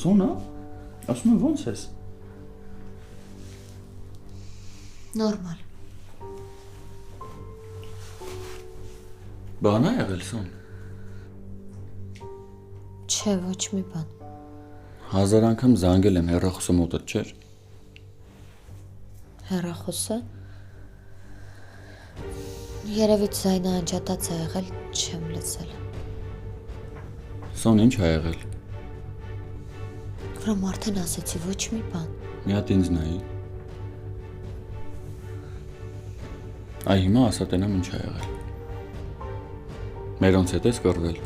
Սոնա, ասում եմ ոնց ես։ Նորմալ։ Բան ա եղել Սոն։ Չէ, ոչ մի բան։ 1000 անգամ զանգել եմ հեռախոսը մոտդ չէր։ Հեռախոսը։ Երևի ձայնը անջատած է եղել, չեմ լսել։ Սոն ինչ ա եղել։ Վրամ արդեն ասեցի ոչ մի բան։ Մի հատ ինձ նայի։ Այ հիմա ասա տենամ ինչ ա եղել։ Մերոնց հետ ես կռվել։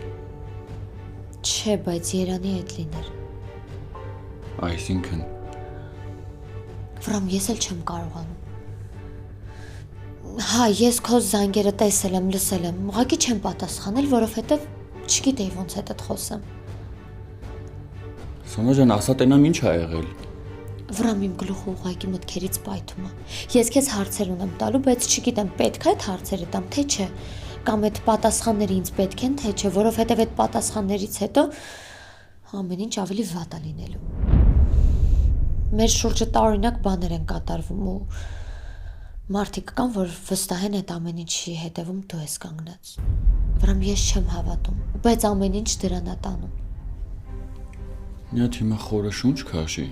Չէ, բայց Երանի հետ լիներ։ Այսինքն Վրամ ես էլ չեմ կարողանում։ Հա, ես քո զանգերը տեսել եմ, լսել եմ, ուղղակի չեմ պատասխանել, որովհետև չգիտեի ոնց հետդ խոսեմ։ Սոնա ջան, ասա տենամ ինչ ա եղել։ Վրամ իմ գլուխը ուղղակի մտքերից պայթում է։ Ես քեզ հարցեր ունեմ տալու, բայց չգիտեմ պետք է այդ հարցերը տամ, թե չէ։ Կամ այդ պատասխանները ինձ պետք են, թե չէ, որովհետև այդ պատասխաններից հետո ամեն ինչ ավելի վատ է լինելու։ Մեր շուրջը տարօրինակ բաներ են կատարվում ու մարդիկ կան, որ վստահ են այդ ամեն ինչի հետևում դու ես կանգնած։ Վրամ ես չեմ հավատում, բայց ամեն ինչ դրան է տանում։ Մի հատ հիմա խորը շունչ քաշի։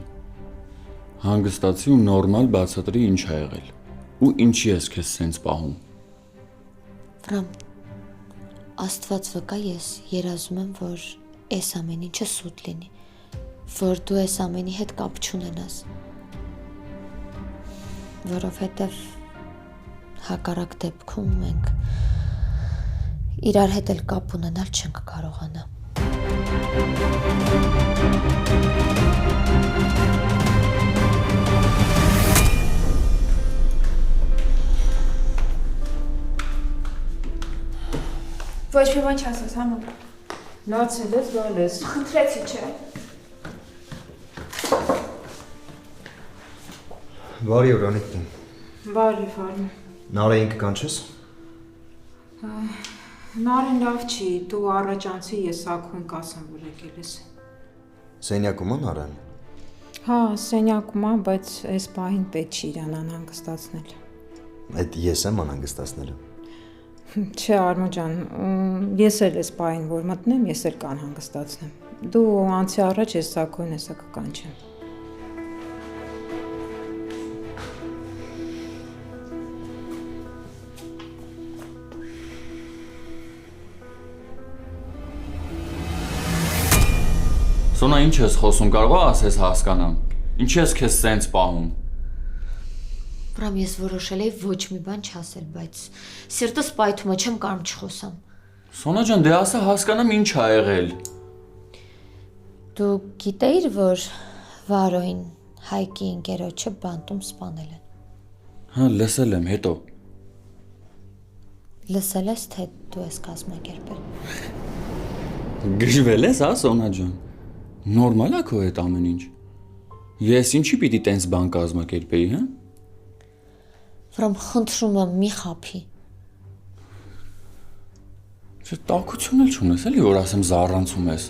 Հանգստացի ու նորմալ բացատրի ինչ ա եղել։ Ու ինչի ես քեզ սենց պահում։ Վրամ, Աստված վկա ես երազում եմ, որ այս ամեն ինչը սուտ լինի, որ դու այս ամենի հետ կապ չունենաս, որովհետև հակառակ դեպքում մենք իրար հետ էլ կապ ունենալ չենք կարողանա։ Ոչ մի բան չասես, համոն։ Լացել ես, գալես։ Խնդրեցի, չէ։ Բարի օր, Անիկին։ Բարի ֆարմ։ Նարեին կկանչես։ Նարեն լավ չի, դու առաջանցի ես ակուն կասեմ, որ եկել ես։ Սենյակում ա Նարեն։ Հա, սենյակում ա, բայց այս պահին պետք չի իրան անհանգստացնել։ Այդ ես եմ անհանգստացնելու։ Չէ, Արմո ջան, ես էլ այս պահին որ մտնեմ, ես էլ կանհանգստացնեմ։ Դու անցի առաջ ես սակոյն հեսա կկանչեմ։ Սոնա ինչ ես խոսում, կարող ա ասես հասկանամ։ Ինչի ես քեզ սենց պահում։ Վրամ ես որոշել էի ոչ մի բան չասել, բայց սիրտս պայթում է, չեմ կարող չխոսամ։ Սոնա ջան, դե ասա հասկանամ ինչ ա եղել։ Դու գիտեիր, որ Վարոին Հայկի ընկերոջը բանտում սպանել են։ Հա, լսել եմ, հետո։ Լսել ես, թե դու ես կազմակերպել։ Գժվել ես, հա, Սոնա ջան։ Նորմալ ա քո հետ ամեն ինչ։ Ես ինչի պիտի տենց բան կազմակերպեի, հա։ Վրամ խնդրում եմ մի խափի։ Չէ, տակություն էլ չունես, էլի որ ասեմ զառանցում ես։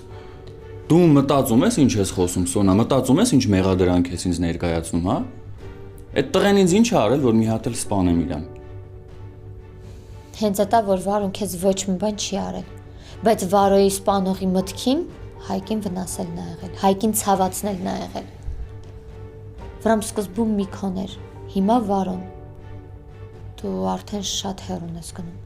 Դու մտածում ես ինչ ես խոսում, Սոնա, մտածում ես ինչ մեղադրանք ես ինձ ներկայացնում, հա։ Այդ տղեն ինձ ինչ ա արել, որ մի հատ էլ սպանեմ իրան։ Հենց դա որ Վարոն քեզ ոչ մի բան չի արել, բայց Վարոյի սպանողի մտքին Հայկին վնասելն ա եղել, Հայկին ցավացնելն ա եղել։ Վրամ սկզբում Միքոն էր, հիմա Վարոն։ Դու արդեն շատ հեռուն ես գնում։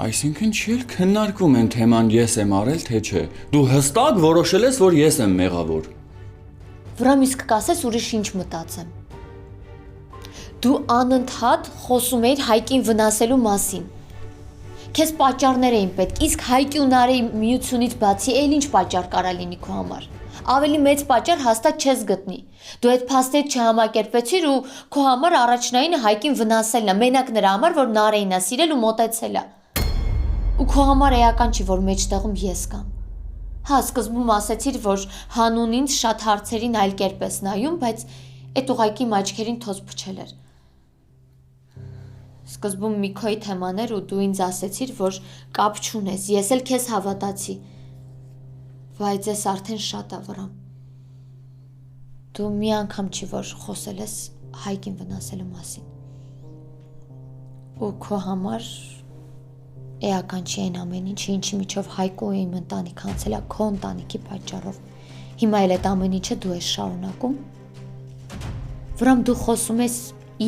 Այսինքն չի էլ քննարկվում են թեման ես եմ արել, թե չէ։ Դու հստակ որոշել ես, որ ես եմ մեղավոր։ Վրամ իսկ կասես ուրիշ ինչ մտածեմ։ Դու անընդհատ խոսում էիր Հայկին վնասելու մասին։ Քեզ պատճառներ էին պետք, իսկ Հայկի ու Նարեի միությունից բացի էլ ինչ պատճառ կարա լինի քո համար։ Ավելի մեծ պատճառ հաստատ չես գտնի։ Դու այդ փաստից չհամակերպեցիր ու քո համար առաջնայինը Հայկին վնասելն է, մենակ նրա համար, որ Նարեին է սիրել ու մոտեցել է։ Ու քո համար էական չի, որ մեջտեղում ես կամ։ Հա, սկզբում ասեցիր, որ հանուն ինձ շատ հարցերին այլ կերպ ես նայում, բայց այդ ուղղակի աչքերին թոզ փչել էր։ Սկզբում Միքոյի թեմաներ ու դու ինձ ասեցիր, որ կապ չունես, ես էլ քեզ հավատացի։ Բայց ես արդեն շատ ա Վրամ։ Դու մի անգամ չի որ խոսել ես Հայկին վնասելու մասին։ Ու քո համար էական չի այն ամեն ինչը, ինչի միջով Հայկու իմ ընտանիքը անցել է քո ընտանիքի պատճառով։ Հիմա էլ այդ ամեն ինչը դու ես շարունակում։ Վրամ դու խոսում ես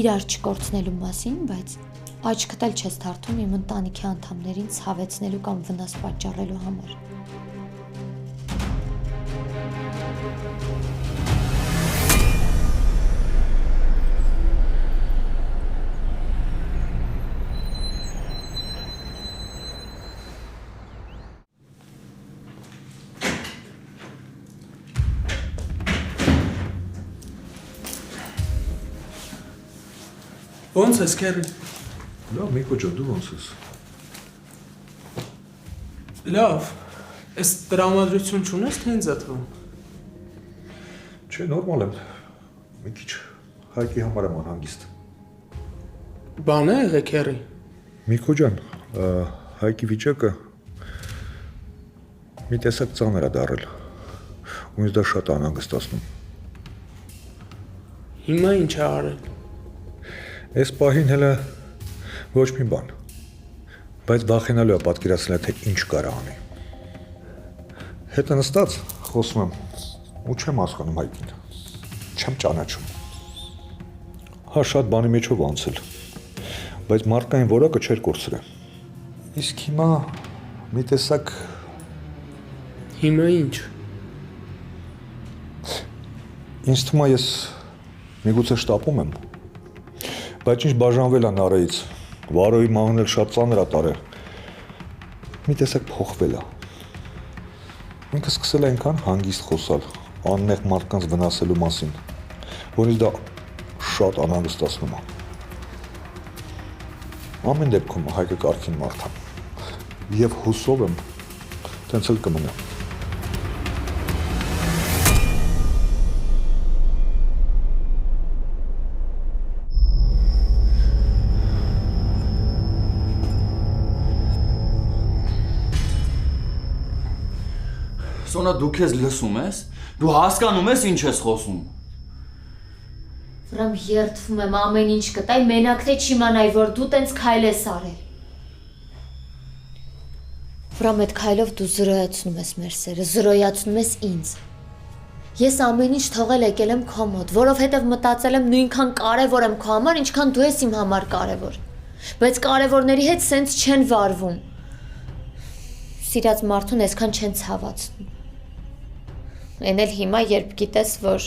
իրար չկորցնելու մասին, բայց աչքդ էլ չես թարթում իմ ընտանիքի անդամներին ցավեցնելու կամ վնաս պատճառելու համար։ Ոնց ես քերի։ Լավ, Միկո ջան, դու ոնց ես։ Լավ, այս տրամադրություն չունես, թե ինձ ատվում։ Չէ, նորմալ եմ։ Մի քիչ Հայկի համար եմ անհանգիստ։ Բան է եղել քերի։ Միկո ջան, Հայկի վիճակը մի տեսակ ծանր է դառել։ Ու ինձ դա շատ անհանգստացնում։ Հիմա ինչ է արել։ Այս պահին հələ ոչ մի բան, բայց վախենալու է պատկերացնել, թե ինչ կարա անի։ Հետը նստած խոսում եմ ու չեմ հասկանում Հայկին, չեմ ճանաչում։ Հա, շատ բանի մեջով անցել, բայց մարդկային որակը չէր կորցրել։ Իսկ հիմա մի տեսակ Հիմա ինչ։ ինձ թվում է ես միգուցե շտապում եմ, բայց ինչ բաժանվել է Նարեից, Վարոյի մահն էլ շատ ծանր է տարել։ Մի տեսակ փոխվել է։ Ինքը սկսել է այնքան հանգիստ խոսալ, աննեղ մարդկանց վնասելու մասին, որ ինձ դա շատ անհանգստացնում է։ Ամեն դեպքում Հայկը կարգին մարդ է, եւ հուսով եմ, տենց էլ կմնա։ Սոնա դու քեզ լսում ես։ Դու հասկանում ես ինչ ես խոսում։ Վրամ երդվում եմ ամեն ինչ կտայ, մենակ թե չիմանայի, որ դու տենց քայլ ես արել։ Վրամ այդ քայլով դու զրոյացնում ես մեր սերը, զրոյացնում ես ինձ։ Ես ամեն ինչ թողել եկել եմ քո մոտ, որովհետև մտածել եմ նույնքան կարևոր եմ քո համար, ինչքան դու ես իմ համար կարևոր։ Բայց կարևորների հետ սենց չեն վարվում։ Սիրած մարդուն այսքան չեն ցավացնում։ Էն էլ հիմա, երբ գիտես, որ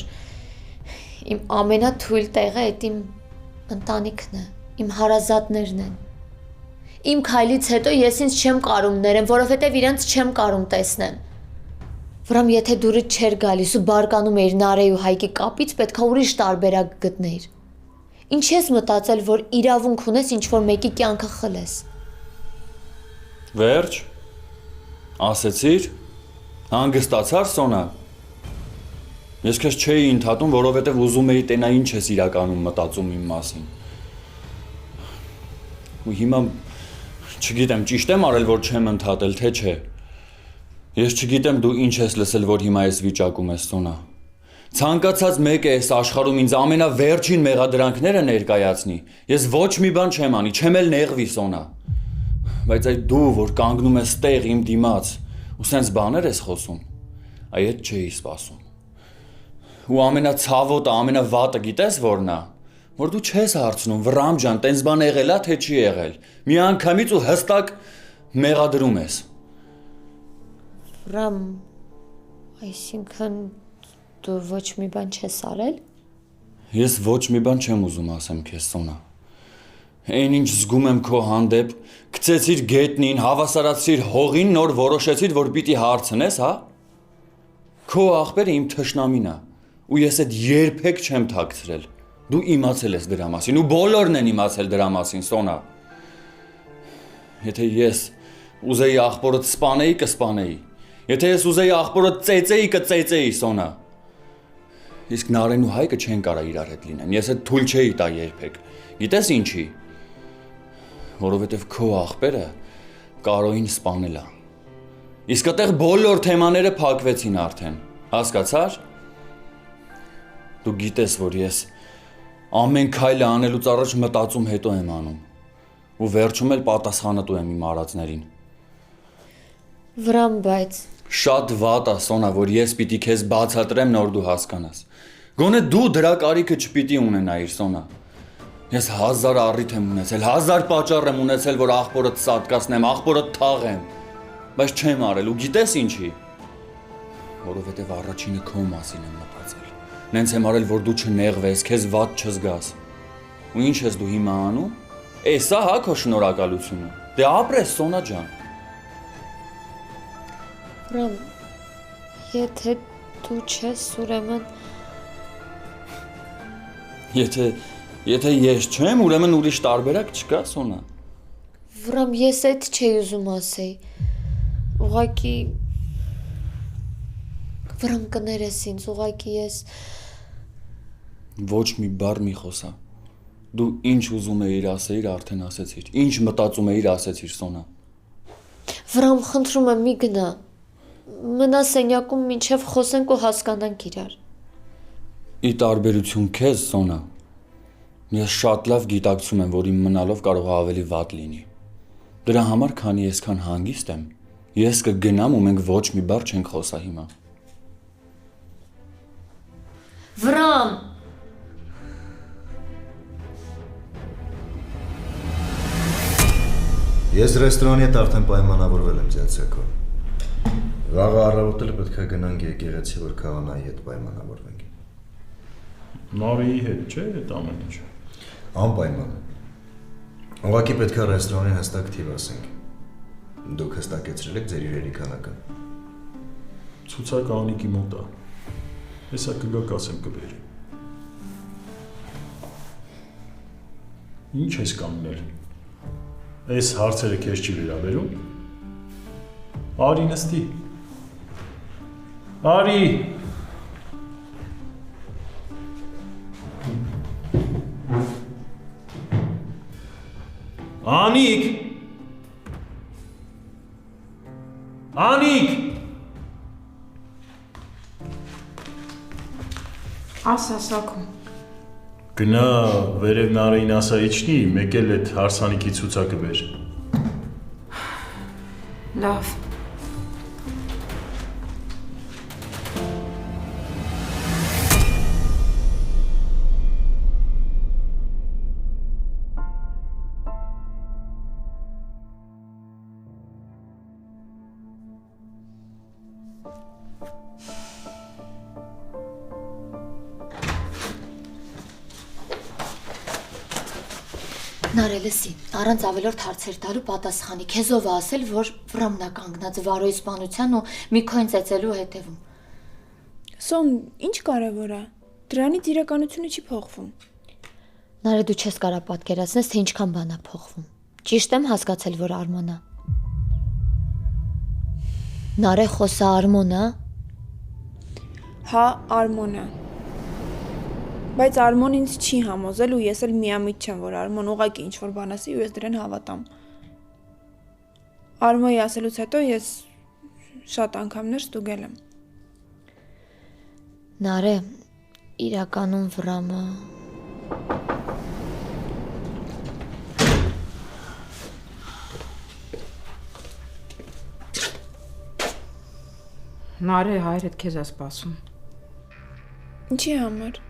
իմ ամենաթույլ տեղը այդ իմ ընտանիքն է, իմ հարազատներն են։ Իմ քայլից հետո ես ինձ չեմ կարում ներեմ, որովհետև իրենց չեմ կարում տեսնեմ։ Վրամ եթե դուրը չեր գալիս ու բարկանում էիր Նարեի ու Հայկի կապից, պետք է ուրիշ տարբերակ գտնեիր։ Ինչ ես մտածել, որ իրավունք ունես ինչ-որ մեկի կյանքը խլես։ Վերջ։ Ասեցիր, հանգստացար Սոնա։ Ես քեզ չէի ընդհատում, որովհետև ուզում էի տենա ինչ ես իրականում մտածում իմ մասին։ Ու հիմա չգիտեմ, ճիշտ եմ արել, որ չեմ ընդհատել, թե չէ։ Ես չգիտեմ դու ինչ ես լսել, որ հիմա ես վիճակում ես Սոնա։ Ցանկացած մեկը այս աշխարհում ինձ ամենավերջին մեղադրանքները ներկայացնի։ Ես ոչ մի բան չեմ անի, չեմ էլ նեղվի Սոնա։ Բայց այդ դու, որ կանգնում ես տեղ իմ դիմաց, ու սենց բաներ ես խոսում, այդ չէի սպասում։ Ու ամենացավոտը, ամենավատը գիտես որն է, որ դու չես հարցնում, Վրամ ջան, տենց բան եղել է, թե չի եղել։ Մի անգամից ու հստակ մեղադրում ես։ Վրամ, այսինքն դու ոչ մի բան չես արել։ Ես ոչ մի բան չեմ ուզում ասեմ քեզ Սոնա։ Այն ինչ զգում եմ քո հանդեպ, գցեցիր գետնին, հավասարացիր հողին, նոր որոշեցիր, որ պիտի հարցնես, հա։ Քո աղբերը իմ թշնամին է, ու ես այդ երբեք չեմ թաքցրել։ Դու իմացել ես դրա մասին, ու բոլորն են իմացել դրա մասին, Սոնա։ Եթե ես ուզեի աղբորդ սպանեի, կսպանեի։ Եթե ես ուզեի աղբորդ ծեծեի, կծեծեի, Սոնա։ Իսկ Նարեն ու Հայկը չեն կարա իրար հետ լինեն։ Ես այդ թույլ չէի տա երբեք։ Գիտես ինչի։ Որովհետև քո աղբերը Կարոյին սպանել է։ Իսկ այդտեղ բոլոր թեմաները փակվեցին արդեն։ Հասկացար։ Դու գիտես, որ ես ամեն քայլը անելուց առաջ մտածում հետո եմ անում։ Ու վերջում էլ պատասխանատու եմ իմ արածներին։ Վրամ, բայց Շատ վատ է, Սոնա, որ ես պիտի քեզ բացատրեմ, նոր դու հասկանաս։ Գոնե դու դրա կարիքը չպիտի ունենայիր, Սոնա։ Ես 1000 առիթ եմ ունեցել, 1000 պատճառ եմ ունեցել, որ աղբորդ սատկացնեմ, աղբորդ թաղեմ։ Բայց չեմ արել, ու գիտես ինչի։ Որովհետև առաջինը քո մասին եմ մտածել։ Նենց եմ արել, որ դու չնեղվես, քեզ վատ չզգաս։ Ու ինչ ես դու հիմա անում։ Էսա հա քո շնորհակալությունը։ Դե ապրես, Սոնա ջան։ Վրամ, եթե դու չես, ուրեմն Եթե ես չեմ, ուրեմն ուրիշ տարբերակ չկա, Սոնա։ Վրամ, ես այդ չէի ուզում ասեի։ Ուղղակի Վրամ կներես ինձ, ուղղակի ես Ոչ մի բառ մի խոսա։ Դու ինչ ուզում էիր ասեիր, արդեն ասեցիր։ Ինչ մտածում էիր, ասեցիր, Սոնա։ Վրամ, խնդրում եմ, մի գնա։ Մնա սենյակում, մինչև խոսենք ու հասկանանք իրար։ Ի տարբերություն քեզ, Սոնա, ես շատ լավ գիտակցում եմ, որ իմ մնալով կարող է ավելի վատ լինի։ Դրա համար, քանի այսքան հանգիստ եմ, ես կգնամ ու մենք ոչ մի բառ չենք խոսա հիմա։ Վրամ, Ես ռեստորանի հետ արդեն պայմանավորվել եմ Ձյացյակո։ Վաղը առավոտը պետք է գնանք եկեղեցի, որ քահանայի հետ պայմանավորվենք։ Նարեի հետ չէ այդ ամեն ինչը։ Անպայման։ Ուղղակի պետք է ռեստորանի հստակ թիվ ասենք։ Դուք հստակեցրել եք ձեր իրերի քանակը։ Ցուցակը Անիկի մոտ է։ Հեսա կգա կասեմ կբերի։ Ինչ ես կանգնել։ Այս հարցերը քեզ չի վերաբերում։ Արի նստի։ Արի։ Անիկ։ Անիկ։ Ասասակում։ Գնա վերև Նարեին ասա իջնի, մեկ էլ այդ հարսանիքի ցուցակը բեր։ Լավ։ Նարելսի, առանց ավելորդ հարցեր տալու պատասխանի, քեզ ով է ասել, որ Վրամն է կանգնած Վարոյի սպանության ու Միքոյին ծեծելու հետևում։ Սոն, ինչ կարևոր է։ Դրանից իրականությունը չի փոխվում։ Նարե, դու չես կարա պատկերացնես, թե ինչքան բան է փոխվում։ Ճիշտ եմ հասկացել, որ Արմոնն է։ Նարե, խոսա Արմոնն է։ Հա, Արմոնը։ Բայց Արմոն ինձ չի համոզել ու ես էլ միամիտ չեմ, որ Արմոն ուղղակի ինչ-որ բան ասի ու ես դրան հավատամ։ Արմոյի ասելուց հետո ես շատ անգամներ ստուգել եմ։ Նարե, իրականում Վրամը Նարե հայրդ քեզ է սպասում։ Ինչի համար։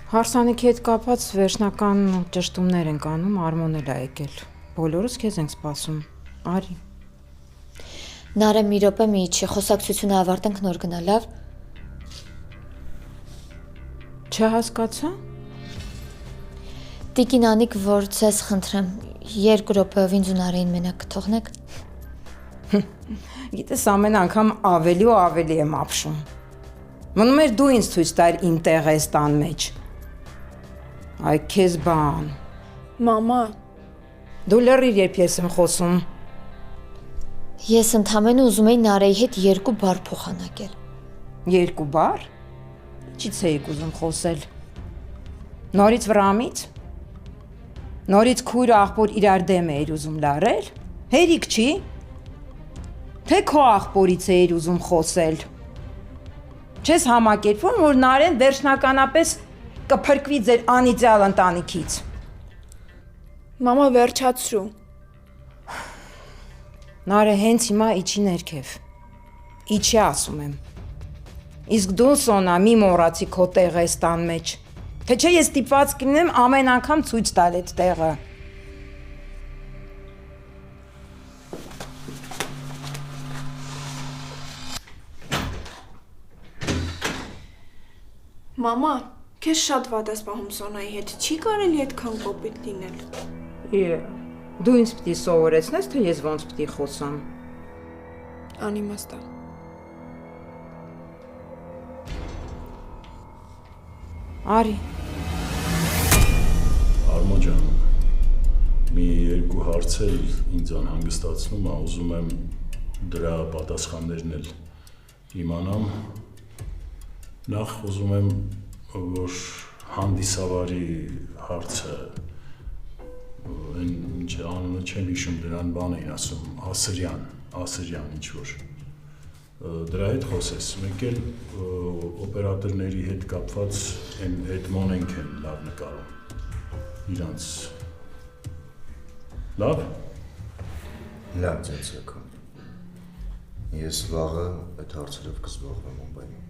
Հարսանիքի հետ կապած վերջնական ճշտումներ ենք անում, Արմոնն էլ է եկել։ Բոլորս քեզ ենք սպասում։ Արի։ Նարե, մի րոպե մի իջի, խոսակցությունը ավարտենք, նոր գնա, լավ։ Չհասկացա։ Տիկին Անիկ, որ ցես խնդրեմ, 2 րոպեով ինձ ու Նարեին մենակ կթողնեք։ Գիտես, ամեն անգամ ավելի ու ավելի եմ ապշում։ Մնում էր դու ինձ ցույց տար իմ տեղը այս տան մեջ։ Այ քեզ բան։ Մամա, Դու լրիր, երբ ես եմ խոսում։ Ես ընդամենը ուզում էի Նարեի հետ 2 բառ փոխանակել։ 2 բառ։ Ինչից էիք ուզում խոսել։ Նորից Վրամից։ Նորից քույր աղբոր իրար դեմ էիր ուզում լարել։ Հերիք չի։ Թե քո աղբորից էիր ուզում խոսել։ Չես համակերպվում, որ Նարեն վերջնականապես կփրկվի ձեր անիծյալ ընտանիքից։ Մամա, վերջացրու։ Նարը հենց հիմա իջի ներքև։ Իջի ասում եմ։ Իսկ դու Սոնա մի մոռացի քո տեղը այս տան մեջ։ Թե չէ ես ստիպված կլինեմ ամեն անգամ ցույց տալ այդ տեղը։ Մամա, քեզ շատ վատ ես պահում Սոնայի հետ, չի կարելի այդքան կոպիտ լինել։ Դու ինձ պիտի սովորեցնես, թե ես ոնց պիտի խոսամ։ Անիմաստ է։ Արի։ Արմո ջան, մի երկու հարց էլ ինձ անհանգստացնում է, ուզում եմ դրա պատասխաններն էլ իմանամ։ Նախ ուզում եմ, որ հանդիսավարի հարցը, այն ինչ անունը չեմ հիշում, դրան բան էին ասում, Ասրյան ինչ-որ, դրա հետ խոսես, մեկ էլ օպերատորների հետ կապված են Էդմոնենք են լավ նկարում, իրանց, լավ? Լավ ձեծեքո, ես վաղը այդ հարցերով կզբաղվեմ Մումբայում։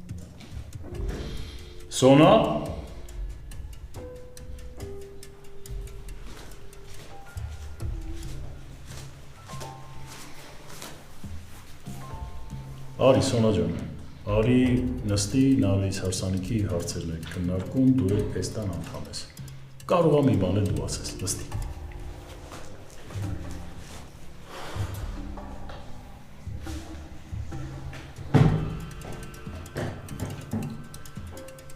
Սոնա? Արի Սոնա ջան, արի նստի Նարեից հարսանիքի հարցերն եք քննարկում, դու էլ փեստան անդամ ես։ Կարող եմ մի բան էլ դու ասես, նստի։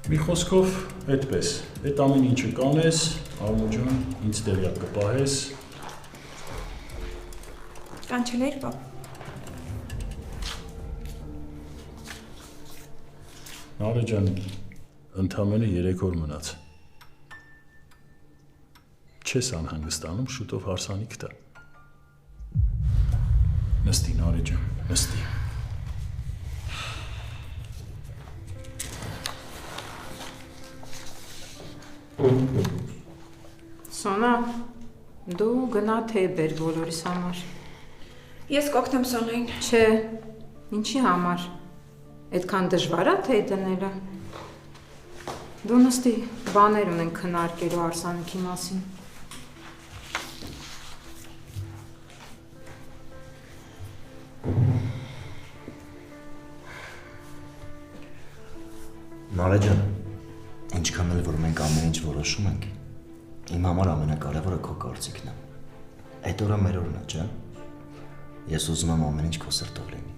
Մի խոսքով այդպես, այդ ամեն ինչը կանես, Արմո ջան, ինձ տեղյակ կպահես։ Կանչելեիր, պապ։ Նարե ջան, ընդամենը 3 օր մնաց։ Չես անհանգստանում, շուտով հարսանիք տա։ Նստի, Նարե ջան, նստի։ Սոնա, դու գնա թե բեր բոլորիս համար։ Ես կօգնեմ Սոնային։ Չէ, ինչի համար։ Այդքան դժվար է թե դնելը։ Դու նստի, բաներ ունենք քննարկելու հարսանիքի մասին։ Նարե ջան, ինչքան էլ որ մենք ամեն ինչ որոշում ենք, իմ համար ամենակարևորը քո կարծիքն է։ Այդ օրը մեր օրն է, չէ՞։ Ես ուզում եմ ամեն ինչ քո սրտով լինի։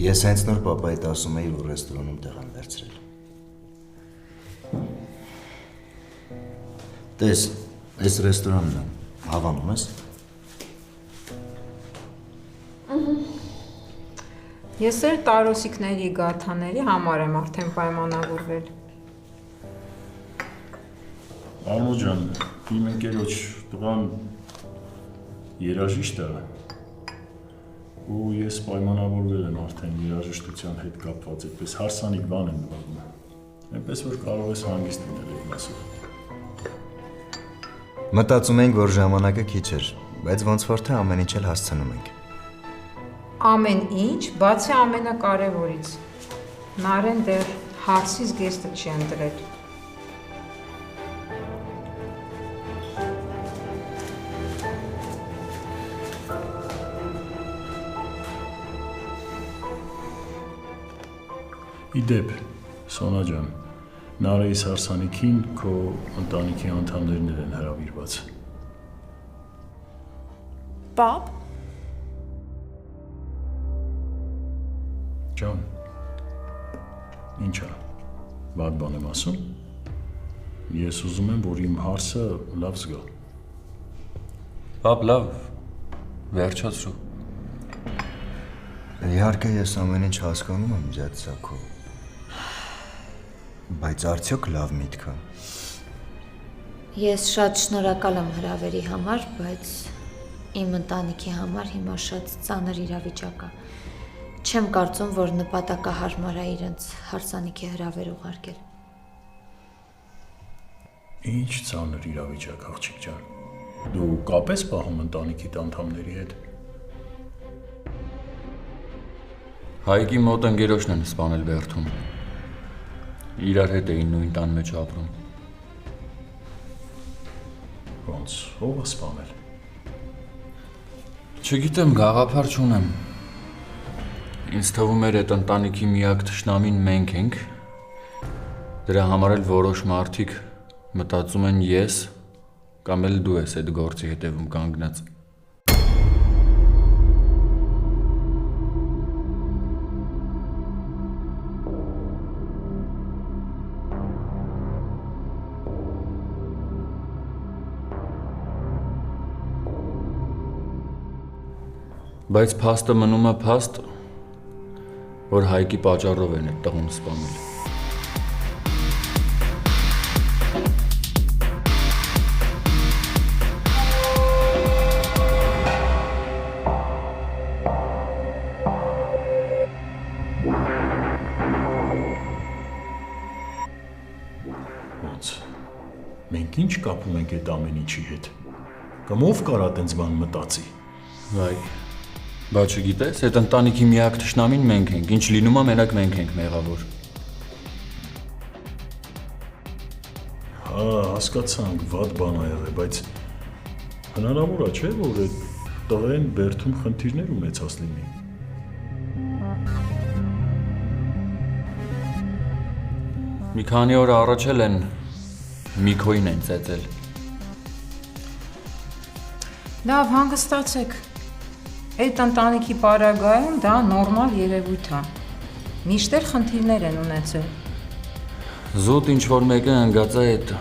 Ես հենց նոր պապայիդ ասում էի, որ ռեստորանում տեղ եմ վերցրել։ Տես, այս ռեստորանն է, հավանում ես։ Ես էլ տարոսիկների գաթաների համար եմ արդեն պայմանավորվել։ Արմո ջան, իմ ընկերոջ տղան երաժիշտ է։ Ու ես պայմանավորվել եմ արդեն երաժշտության հետ կապված, այդպես հարսանիք բան եմ նվագում։ Այնպես որ կարող ես հանգիստ լինել այդ մասով։ Մտածում ենք, որ ժամանակը քիչ էր, բայց ոնց որ թե ամեն ինչ էլ հասցնում ենք։ Ամեն ինչ, բացի ամենակարևորից։ Նարեն դեռ հարսից գեստը չի ընտրել։ Իդեպ, Սոնա ջան, Նարեիս հարսանիքին քո ընտանիքի անդամներն են հրավիրված։ Պապ, Ջան, ինչա, վատ բան եմ ասում։ Ես ուզում եմ, որ իմ հարսը լավ զգա։ Պապ, լավ, վերջացրու։ Իհարկե ես ամեն ինչ հասկանում եմ, ձյաձ Սաքո։ Բայց արդյոք լավ միտք է։ Ես շատ շնորհակալ եմ հրավերի համար, բայց իմ ընտանիքի համար հիմա շատ ծանր իրավիճակ է։ Չեմ կարծում, որ նպատակահարմար է իրենց հարսանիքի հրավեր ուղարկել։ Ինչ ծանր իրավիճակ, աղջիկ ջան։ Դու կապ ես պահում ընտանիքիդ անդամների հետ։ Հայկի մոտ ընկերոջն են սպանել Բերթում։ Իրար հետ էին նույն տան մեջ ապրում։ Ոնց, ով է սպանել։ Չգիտեմ, գաղափար չունեմ։ Ինձ թվում էր այդ ընտանիքի միակ թշնամին մենք ենք։ Դրա համար էլ որոշ մարդիկ մտածում են ես կամ էլ դու ես այդ գործի հետևում կանգնած։ Բայց փաստը մնում է փաստ, որ Հայկի պատճառով են այդ տղուն սպանել։ Ոնց, մենք ինչ կապ ունենք այդ ամեն ինչի հետ։ Կամ ով կարա տենց բան մտածի։ Վայ, բա չգիտես, այդ ընտանիքի միակ թշնամին մենք ենք, ինչ լինում է մենակ մենք ենք մեղավոր։ Հա, հասկացանք, վատ բան ա եղել, բայց հնարավոր է, չէ, որ այդ տղեն Բերթում խնդիրներ ունեցած լինի։ Մի քանի օր առաջ էլ են Միքոին են ծեծել։ Լավ, հանգստացեք։ Այդ ընտանիքի պարագայում դա նորմալ երևույթ է։ Միշտեր խնդիրներ են ունեցել։ Զուտ ինչ-որ մեկը ընկած է այդ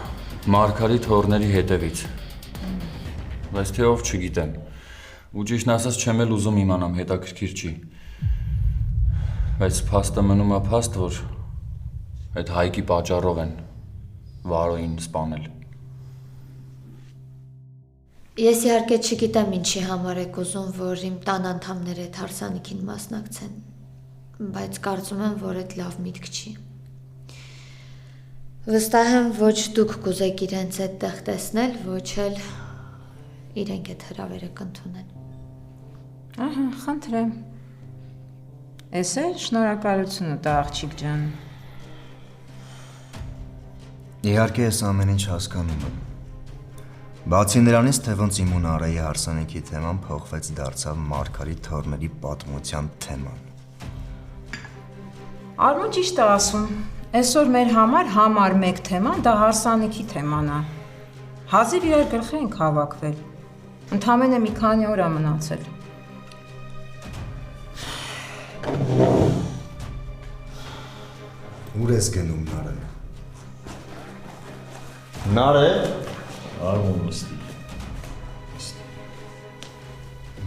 Մարգարիտ հորների հետևից։ Բայց թե ով չգիտեմ։ Ու ճիշտն ասած չեմ էլ ուզում իմանամ, հետաքրքիր չի։ Բայց փաստը մնում է փաստ, որ այդ Հայկի պատճառով են Վարոյին սպանել։ Ես իհարկե չգիտեմ ինչի համար եք ուզում, որ իմ տան անդամները այդ հարսանիքին մասնակցեն, բայց կարծում եմ, որ այդ լավ միտք չի։ Վստահ եմ, ոչ դուք կուզեք իրենց այդտեղ տեսնել, ոչ էլ իրենք այդ հրավերը կընդունեն։ Ահա, խնդրեմ։ Էս է շնորհակալությունը տա աղջիկ ջան։ Իհարկե ես ամեն ինչ հասկանում եմ։ Բացի նրանից, թե ոնց իմ ու Նարեի հարսանիքի թեման փոխվեց դարձավ Մարգարիտ թորների պատմության թեման։ Արմոն ճիշտ է ասում։ Այսօր մեր համար մեկ թեման դա հարսանիքի թեման է։ Հազիվ իրար գլխի ենք հավաքվել։ Ընդամենը մի քանի օր է մնացել։ Ուր ես գնում Նարեն։ Նարե։ Արմոն ստի։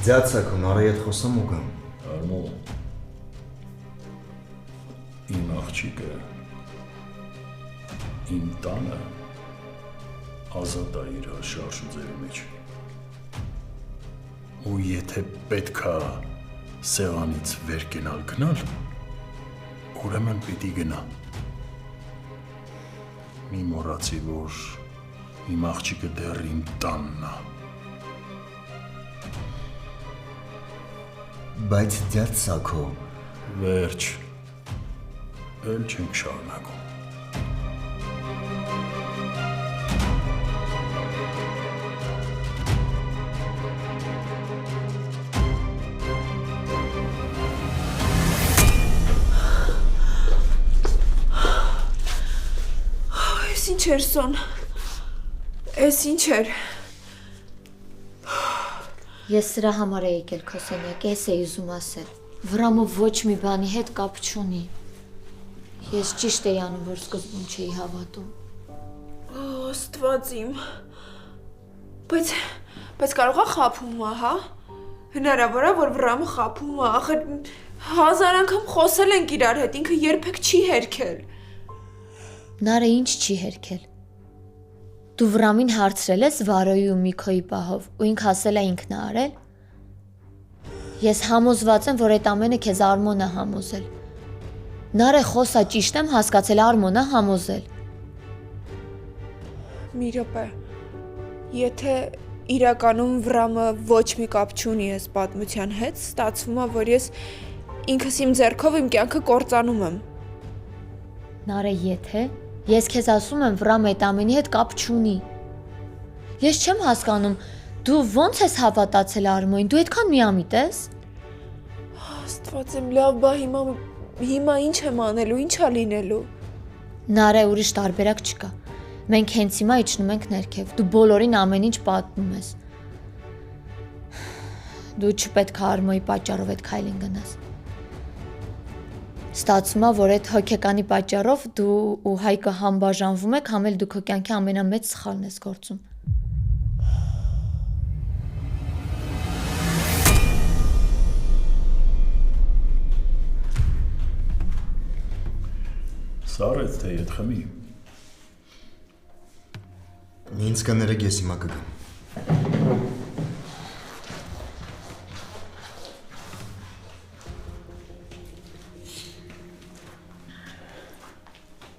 Ձյաձ Սաքո, Նարեի հետ խոսեմ ու գամ։ Արմոն։ Իմ աղջիկը իմ տանը ազատ է իր շարժուձերի մեջ։ Ու եթե պետք է սեղանից վեր կենալ գնալ, ուրեմն պիտի գնա։ Մի մոռացի, որ իմ աղջիկը դեռ իմ տանն է։ Բայց ձյաձ Սաքո, Վերջ, էլ չենք շարունակում։ էր Սոն։ Էս ինչ էր։ Ես սրա համար էի եկել քո սենյակ, էս էի ուզում ասել։ Վրամը ոչ մի բանի հետ կապ չունի։ Ես ճիշտ էի անում, որ սկզբում չէի հավատում։ Աստված իմ։ Բայց կարող է խափում է, հա։ Հնարավոր է, որ Վրամը խափում է, ախր 1000 անգամ խոսել ենք իրար հետ, ինքը երբեք չի հերքել։ Նարը ինչ չի հերքել։ Դու Վրամին հարցրել ես Վարոյի ու Միքոյի պահով, ու ինքը ասել է ինքն է արել։ Ես համոզված եմ, որ այդ ամենը քեզ Արմոնը համոզել։ Նարը խոսա ճիշտ եմ հասկացել, Արմոնը համոզել։ Մի րոպե։ Եթե իրականում Վրամը ոչ մի կապ չունի այս պատմության հետ, ստացվում է, որ ես ինքս իմ ձեռքով իմ կյանքը կործանում եմ։ Նարը եթե ես քեզ ասում եմ, Վրամը այդ ամենի հետ կապ չունի։ Ես չեմ հասկանում, դու ո՞նց ես հավատացել Արմոնին, դու այդքան միամիտ ես։ Աստված իմ, լավ, բա հիմա ինչ եմ անելու, ինչ է լինելու։ Նարը ուրիշ տարբերակ չկա։ Մենք հենց հիմա իջնում ենք ներքև, դու բոլորին ամեն ինչ պատմում ես։ Դու չպետք է Արմոյի պատճառով այդ քայլին գնաս։ Ստացվում է, որ այդ հոգեկանի պատճառով դու ու Հայկը համբաժանվում եք, համ էլ դու քո կյանքի ամենամեծ սխալն ես գործում։ Սարեց թե ետ խմի։ Ինձ կներեք, ես հիմա կգամ։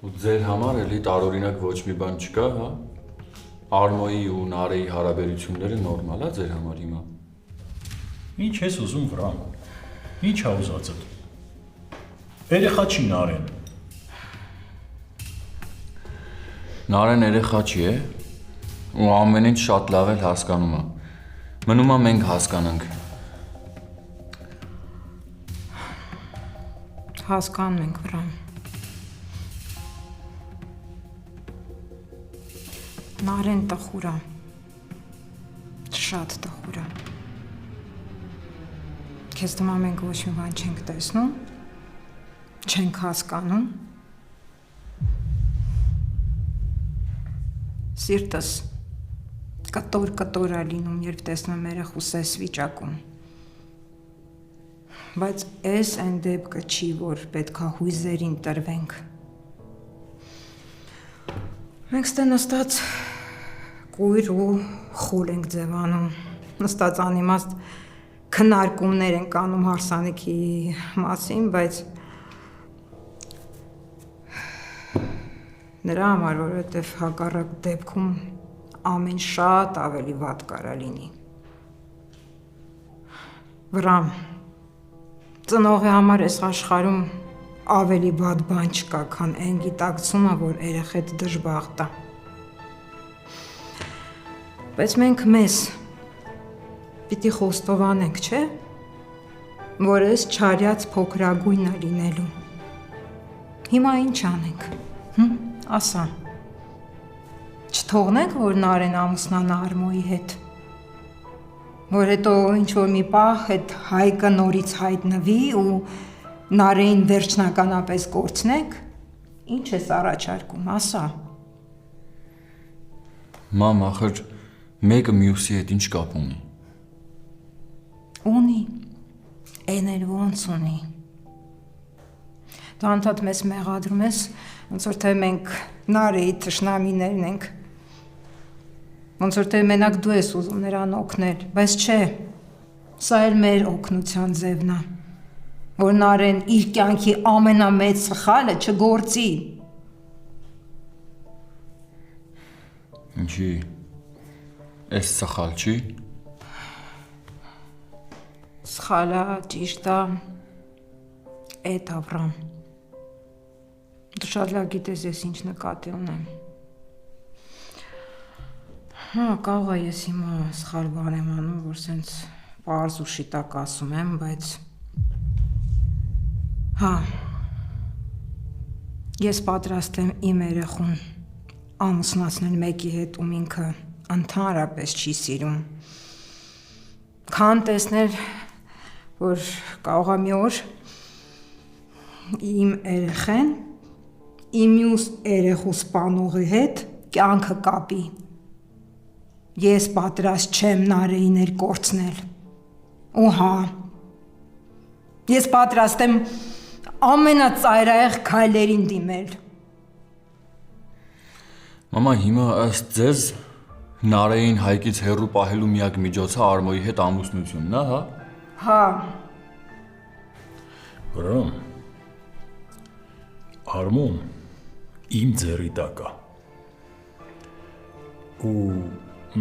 Ու ձեր համար էլի տարօրինակ ոչ մի բան չկա, հա։ Արմոյի ու Նարեի հարաբերությունները նորմալ է ձեր համար հիմա։ Ինչ ես ուզում Վրամ։ Ինչ ա ուզածդ։ Երեխա չի Նարեն։ Նարեն երեխա չի է, ու ամեն ինչ շատ լավ էլ հասկանում է։ Մնում է մենք հասկանանք։ Հասկանում ենք Վրամ։ Նարեն տխուր է։ Շատ տխուր է։ Քեզ թվում է մենք ոչ մի բան չենք տեսնում, չենք հասկանում։ Սիրտս կտոր է լինում, երբ տեսնում եմ երեխուս էս վիճակում։ Բայց էս այն դեպքը չի, որ պետքա հույզերին տրվենք։ Մենք ստե նստած կույր ու խուլ ենք ձևանում, նստած անիմաստ քննարկումներ ենք անում հարսանիքի մասին, բայց նրա համար, որովհետև հակառակ դեպքում ամեն շատ ավելի վատ կարա լինի։ Վրամ, ծնողի համար այս աշխարհում ավելի վատ բան չկա, քան այն գիտակցումը, որ երեխեդ դժբախտ է։ Բայց մենք մեզ պիտի խոստովանենք, չէ՞, որ այս չարյաց փոքրագույնն է լինելու։ Հիմա ինչ անենք, ասա։ Չթողնենք, որ Նարեն ամուսնանա Արմոյի հետ։ Որ հետո ինչ-որ մի պահ այդ Հայկը նորից հայտնվի ու Նարեին վերջնականապես կորցնենք։ Ինչ ես առաջարկում, ասա։ Մամ, ախր մեկը մյուսի հետ ինչ կապ ունի։ Ունի, այն էլ ոնց ունի։ Դու անդադ մեզ մեղադրում ես, ոնց որ թե մենք Նարեի թշնամիներն ենք, ոնց որ թե մենակ դու ես ուզում նրան օգնել, բայց չէ, սա էլ մեր օգնության ձևն է, որ Նարեն իր կյանքի ամենամեծ սխալը չգործի։ Ինչի, էս սխալ չի։ Սխալա, ճիշտ է, էդ Ավրամ։ Դու շատ լավ գիտես ես ինչ նկատի ունեմ։ Հա, կարող է ես հիմա սխալ բան եմ անում, որ սենց պարզ ու շիտակ ասում եմ, բայց հա, ես պատրաստ եմ իմ երեխուն ամուսնացնել մեկի հետ, ում ինքը ընդհանրապես չի սիրում։ Քան տեսնել, որ կարող է մի օր իմ երեխեն իմ մյուս երեխու սպանողի հետ կյանքը կապի։ Ես պատրաստ չեմ Նարեիներ կորցնել։ Ու հա, ես պատրաստ եմ ամենածայրահեղ քայլերին դիմել։ Մամա, հիմա ըստ ձեզ Նարեին Հայկից հեռու պահելու միակ միջոցը Արմոյի հետ ամուսնությունն է, հա։ Հա, Վրամ, Արմոն իմ ձեռի տակ է։ Ու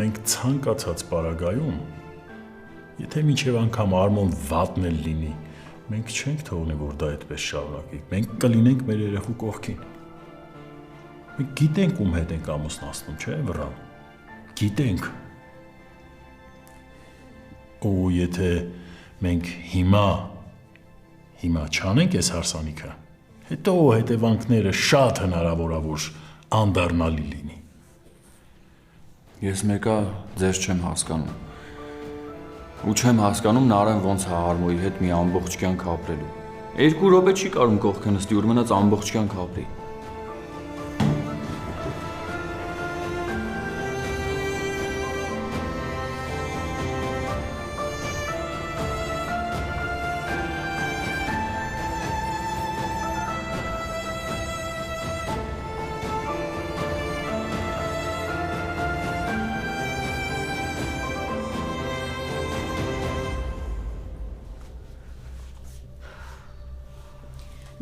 մենք ցանկացած պարագայում, եթե մինչև անգամ Արմոն վատն էլ լինի, մենք չենք թողնի, որ դա այդպես շարունակի։ Մենք կլինենք մեր երեխու կողքին։ Մենք գիտենք ում հետ ենք ամուսնացնում, չէ՞ Վրամ։ Գիտենք։ Ու եթե մենք հիմա չանենք այս հարսանիքը, հետո հետևանքները շատ հնարավոր է, որ անդառնալի լինի։ Ես մեկը ձեզ չեմ հասկանում։ Ու չեմ հասկանում Նարեն ոնց է Արմոյի հետ մի ամբողջ կյանք ապրելու։ 2 րոպե չի կարում կողքը նստի, որ մնաց ամբողջ կյանք ապրի։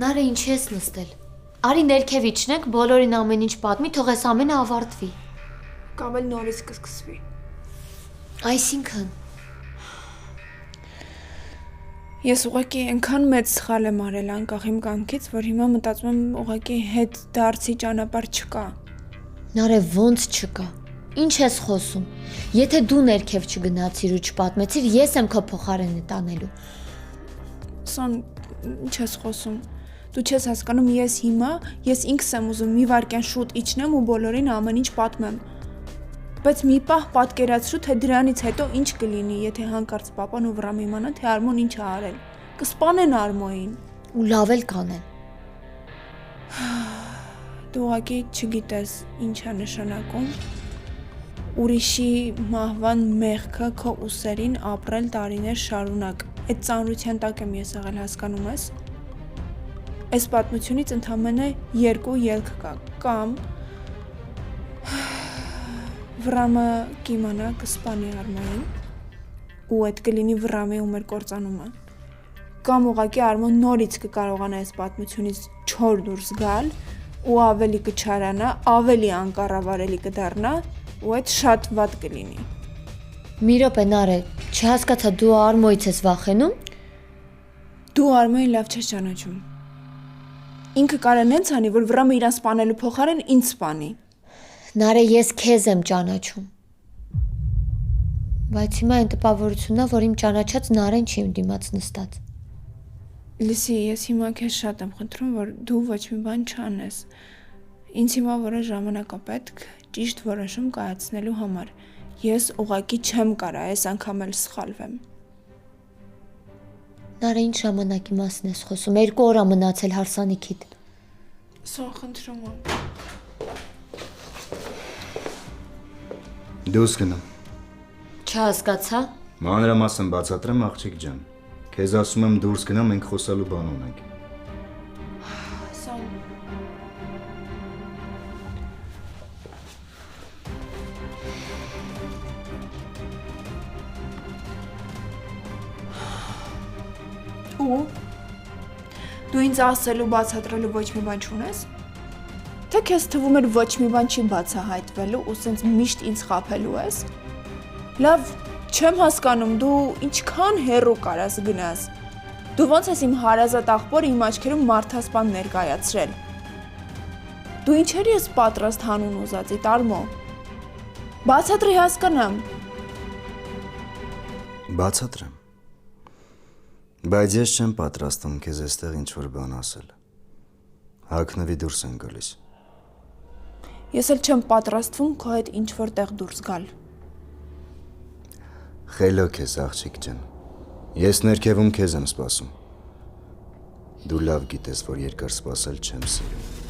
Նարե, ինչ ես նստել։ Արի ներքև իջնենք, բոլորին ամեն ինչ պատմի, թող այս ամենը ավարտվի։ Կամ էլ նորից կսկսվի։ Այսինքն Ես ուղղակի այնքան մեծ սխալ եմ արել անկախ իմ կյանքից, որ հիմա մտածում եմ ուղղակի հետ դարձի ճանապարհ չկա։ Նարե, ոնց չկա։ Ինչ ես խոսում։ Եթե դու ներքև չգնացիր ու չպատմեցիր, ես եմ քո փոխարենը տանելու։ Սոն, ինչ ես խոսում։ Դու չես հասկանում, ես ինքս եմ ուզում մի վայրկյան շուտ իջնեմ ու բոլորին ամեն ինչ պատմեմ։ Բայց մի պահ պատկերացրու, թե դրանից հետո ինչ կլինի, եթե հանկարծ պապան ու Վրամ իմանան, թե Արմոն ինչ է արել։ Կսպանեն Արմոյին։ Ու լավ էլ կանեն։ Դու ուղղակի չգիտես ինչ է նշանակում ուրիշի մահվան մեղքը քո ուսերին ապրել տարիներ շարունակ։ Այդ ծանրության տակ եմ ես եղել, հասկանում ես։ Այս պատմությունից ընդամենը 2 ելք կա, կամ Վրամը կիմանա կսպանի Արմոյին, ու այդ կլինի Վրամի ու մեր կործանումը, կամ ուղղակի Արմոն նորից կկարողանա այս պատմությունից չոր դուրս գալ ու ավելի կչարանա, ավելի անկառավարելի կդառնա, ու այդ շատ վատ կլինի։ Մի րոպե, Նարե, չհասկացա, դու Արմոյից ես վախենում։ Դու Արմոյին լավ չես ճանաչում։ Ինքը կարող է նենց անի, որ Վրամը իրան սպանելու փոխարեն ինձ սպանի։ Նարե, ես քեզ եմ ճանաչում։ Բայց հիմա այն տպավորությունն է, որ իմ ճանաչած Նարեն չի իմ դիմաց նստած։ Լսի, ես հիմա քեզ շատ եմ խնդրում, որ դու ոչ մի բան չանես։ Ինձ հիմա որոշ ժամանակ է պետք ճիշտ որոշում կայացնելու համար։ Ես ուղղակի չեմ կարող այս անգամ էլ սխալվեմ։ Նարե, ինչ ժամանակի մասին ես խոսում։ 2 օր է մնացել հարսանիքիդ։ Սոն, խնդրում եմ։ Դուրս գնամ։ Չհասկացա։ Մանրամասն բացատրեմ, աղջիկ ջան։ Քեզ ասում եմ դուրս գնամ, մենք խոսալու բան ունենք։ Սոն։ Ու դու ինձ ասելու բացատրելու ոչ մի բան չունես։ Թե քեզ թվում էր ոչ մի բան չի բացահայտվելու ու սենց միշտ ինձ խաբելու ես։ Լավ, չեմ հասկանում, դու ինչքան հեռու կարաս գնաս։ Դու ոնց ես իմ հարազատ աղբորը իմ աչքերում մարդասպան ներկայացրել։ Դու ինչեր ես պատրաստ հանուն ուզածի, Արմո։ Բացատրի հասկանամ։ Բացատրեմ։ Բայց ես չեմ պատրաստում քեզ այստեղ ինչ-որ բան ասել։ Հագնվի դուրս են գալիս։ Ես էլ չեմ պատրաստվում քո հետ ինչ որտեղ դուրս գալ։ Խելոք ես աղջիկ ջան։ Ես ներքևում քեզ եմ սպասում։ Դու լավ գիտես, որ երկար սպասել չեմ սիրում։